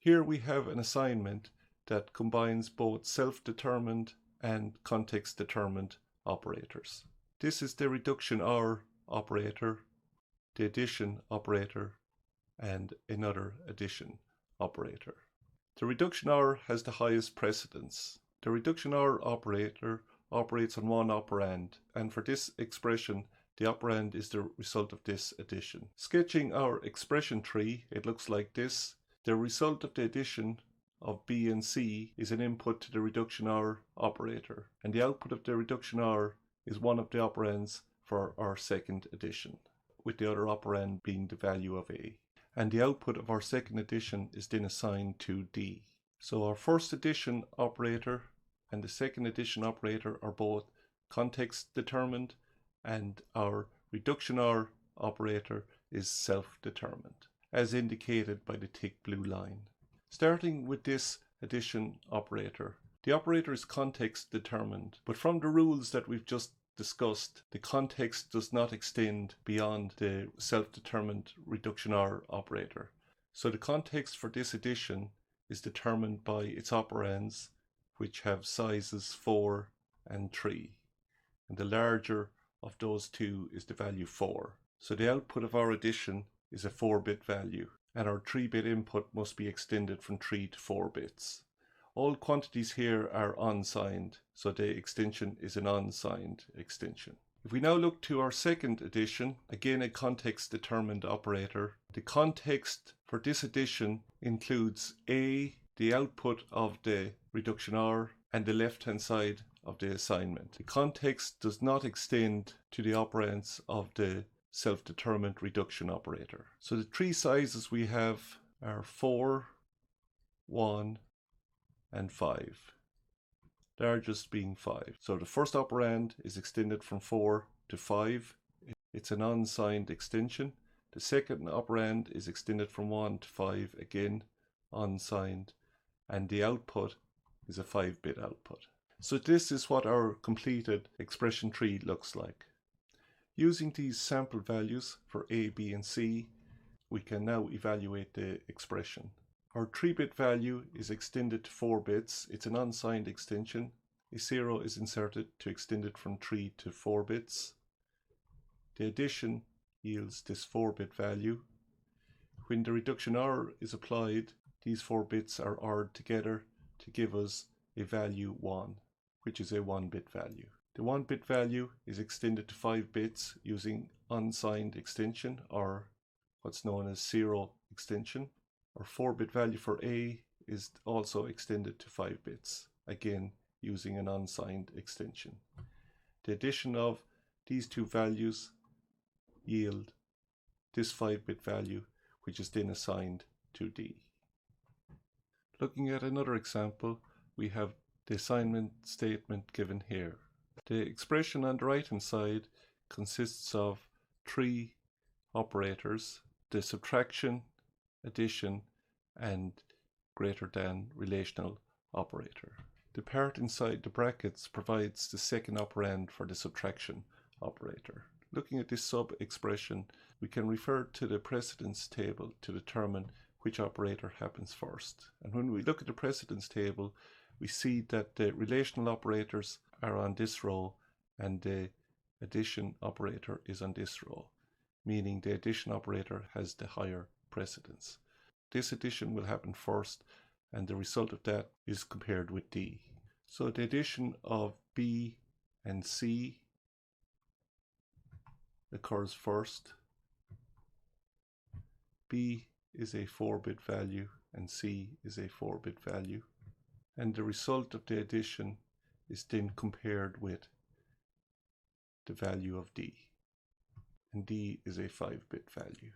Here we have an assignment that combines both self-determined and context-determined operators. This is the reduction OR operator, the addition operator, and another addition operator. The reduction OR has the highest precedence. The reduction OR operator operates on one operand, and for this expression, the operand is the result of this addition. Sketching our expression tree, it looks like this. The result of the addition of B and C is an input to the reduction OR operator, and the output of the reduction OR is one of the operands for our second addition, with the other operand being the value of A. And the output of our second addition is then assigned to D. So our first addition operator and the second addition operator are both context determined, and our reduction OR operator is self-determined, as indicated by the thick blue line. Starting with this addition operator, the operator is context determined, but from the rules that we've just discussed, the context does not extend beyond the self-determined reduction OR operator. So the context for this addition is determined by its operands, which have sizes 4 and 3. And the larger of those two is the value 4. So the output of our addition is a 4-bit value, and our 3-bit input must be extended from 3 to 4 bits. All quantities here are unsigned, so the extension is an unsigned extension. If we now look to our second addition, again a context determined operator, the context for this addition includes A, the output of the reduction OR, and the left hand side of the assignment. The context does not extend to the operands of the self-determined reduction operator. So the three sizes we have are 4, 1, and 5. Largest being 5. So the first operand is extended from 4 to 5. It's an unsigned extension. The second operand is extended from 1 to 5, again unsigned, and the output is a 5-bit output. So this is what our completed expression tree looks like. Using these sample values for A, B, and C, we can now evaluate the expression. Our 3-bit value is extended to 4 bits. It's an unsigned extension. A 0 is inserted to extend it from 3 to 4 bits. The addition yields this 4-bit value. When the reduction OR is applied, these 4 bits are ORed together to give us a value 1, which is a 1-bit value. The 1-bit value is extended to 5 bits using unsigned extension, or what's known as 0 extension. Our 4-bit value for A is also extended to 5 bits, again using an unsigned extension. The addition of these two values yield this 5-bit value, which is then assigned to D. Looking at another example, we have the assignment statement given here. The expression on the right hand side consists of 3 operators: the subtraction, addition, and greater than relational operator. The part inside the brackets provides the second operand for the subtraction operator. Looking at this sub-expression, we can refer to the precedence table to determine which operator happens first. And when we look at the precedence table, we see that the relational operators are on this row and the addition operator is on this row, meaning the addition operator has the higher precedence. This addition will happen first, and the result of that is compared with D. So the addition of B and C occurs first. B is a 4-bit value and C is a 4-bit value, and the result of the addition is then compared with the value of D, and D is a 5-bit value.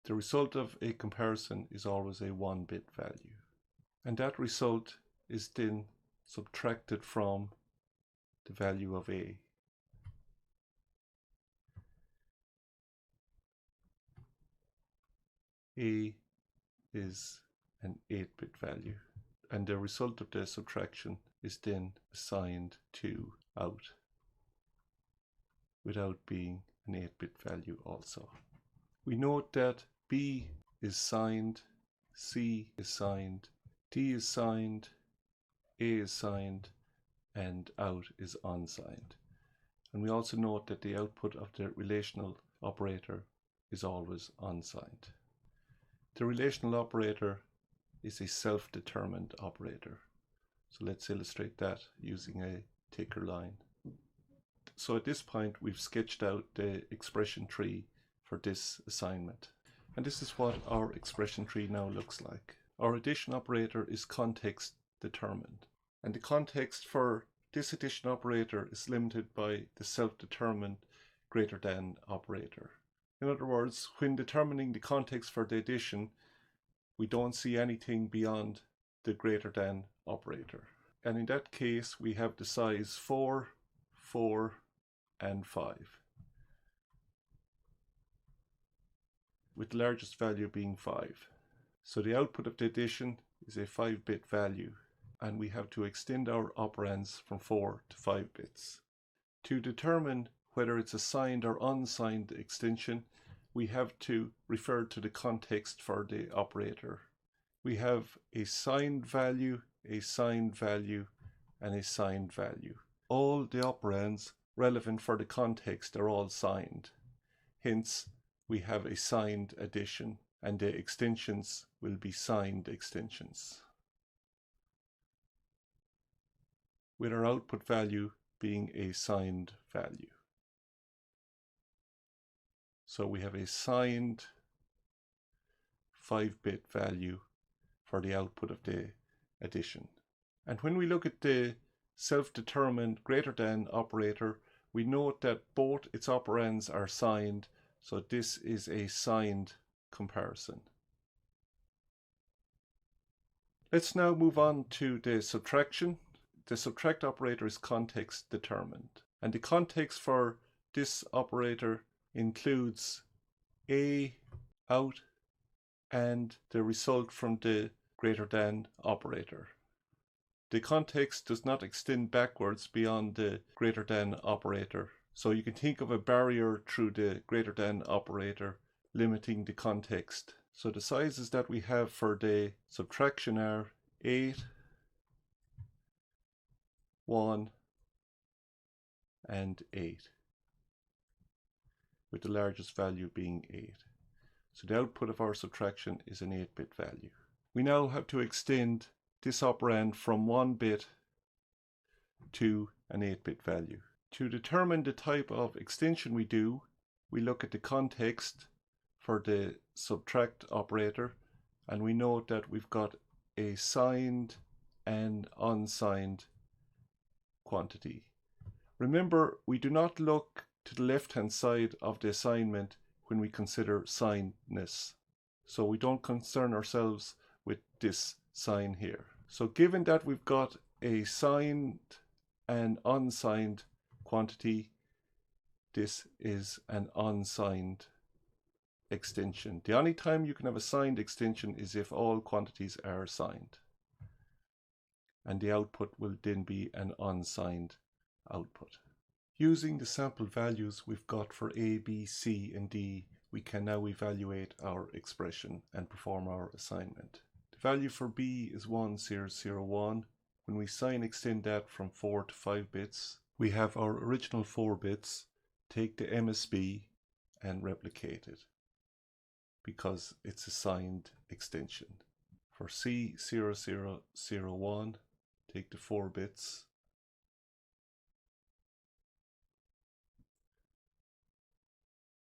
The result of a comparison is always a 1-bit value, and that result is then subtracted from the value of A. A is an 8-bit value, and the result of the subtraction is then assigned to out, without being an 8-bit value also. We note that B is signed C is signed, D is signed, A is signed, and out is unsigned. And we also note that the output of the relational operator is always unsigned. The relational operator is a self-determined operator. So let's illustrate that using a ticker line. So at this point we've sketched out the expression tree for this assignment. And this is what our expression tree now looks like. Our addition operator is context determined. And the context for this addition operator is limited by the self-determined greater than operator. In other words, when determining the context for the addition, we don't see anything beyond the greater than operator. And in that case, we have the size 4, 4, and 5, with the largest value being 5. So the output of the addition is a 5-bit value, and we have to extend our operands from 4 to 5 bits. To determine whether it's a signed or unsigned extension, we have to refer to the context for the operator. We have a signed value, a signed value, and a signed value. All the operands relevant for the context are all signed. Hence, we have a signed addition, and the extensions will be signed extensions, with our output value being a signed value. So we have a signed 5-bit value for the output of the addition. And when we look at the self-determined greater than operator, we note that both its operands are signed, so this is a signed comparison. Let's now move on to the subtraction. The subtract operator is context determined, and the context for this operator includes A, out, and the result from the greater than operator. The context does not extend backwards beyond the greater than operator, so you can think of a barrier through the greater than operator limiting the context. So the sizes that we have for the subtraction are 8, 1, and 8, with the largest value being 8. So the output of our subtraction is an 8-bit value. We now have to extend this operand from 1 bit to an 8-bit value. To determine the type of extension we do, we look at the context for the subtract operator, and we note that we've got a signed and unsigned quantity. Remember, we do not look to the left-hand side of the assignment when we consider signedness. So we don't concern ourselves with this sign here. So given that we've got a signed and unsigned quantity, this is an unsigned extension. The only time you can have a signed extension is if all quantities are signed, and the output will then be an unsigned output. Using the sample values we've got for A, B, C, and D, we can now evaluate our expression and perform our assignment. The value for B is 1001. When we sign extend that from 4 to 5 bits, we have our original 4 bits, take the MSB and replicate it, because it's a signed extension. For C0001, take the 4 bits,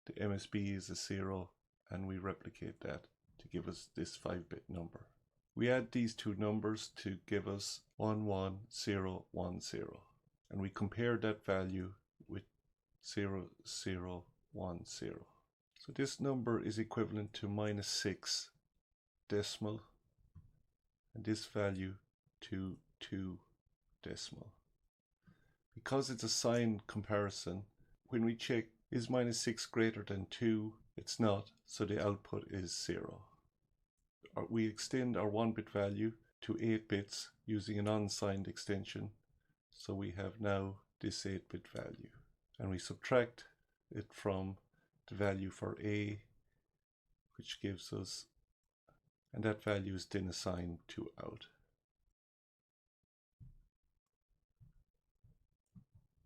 the MSB is a 0, and we replicate that to give us this 5-bit number. We add these two numbers to give us 11010, and we compare that value with 0010. So this number is equivalent to -6 decimal, and this value to 2 decimal. Because it's a sign comparison, when we check is -6 greater than 2, it's not, so the output is 0. We extend our 1-bit value to 8 bits using an unsigned extension, so we have now this 8-bit value, and we subtract it from the value for A, which gives us and that value is then assigned to out.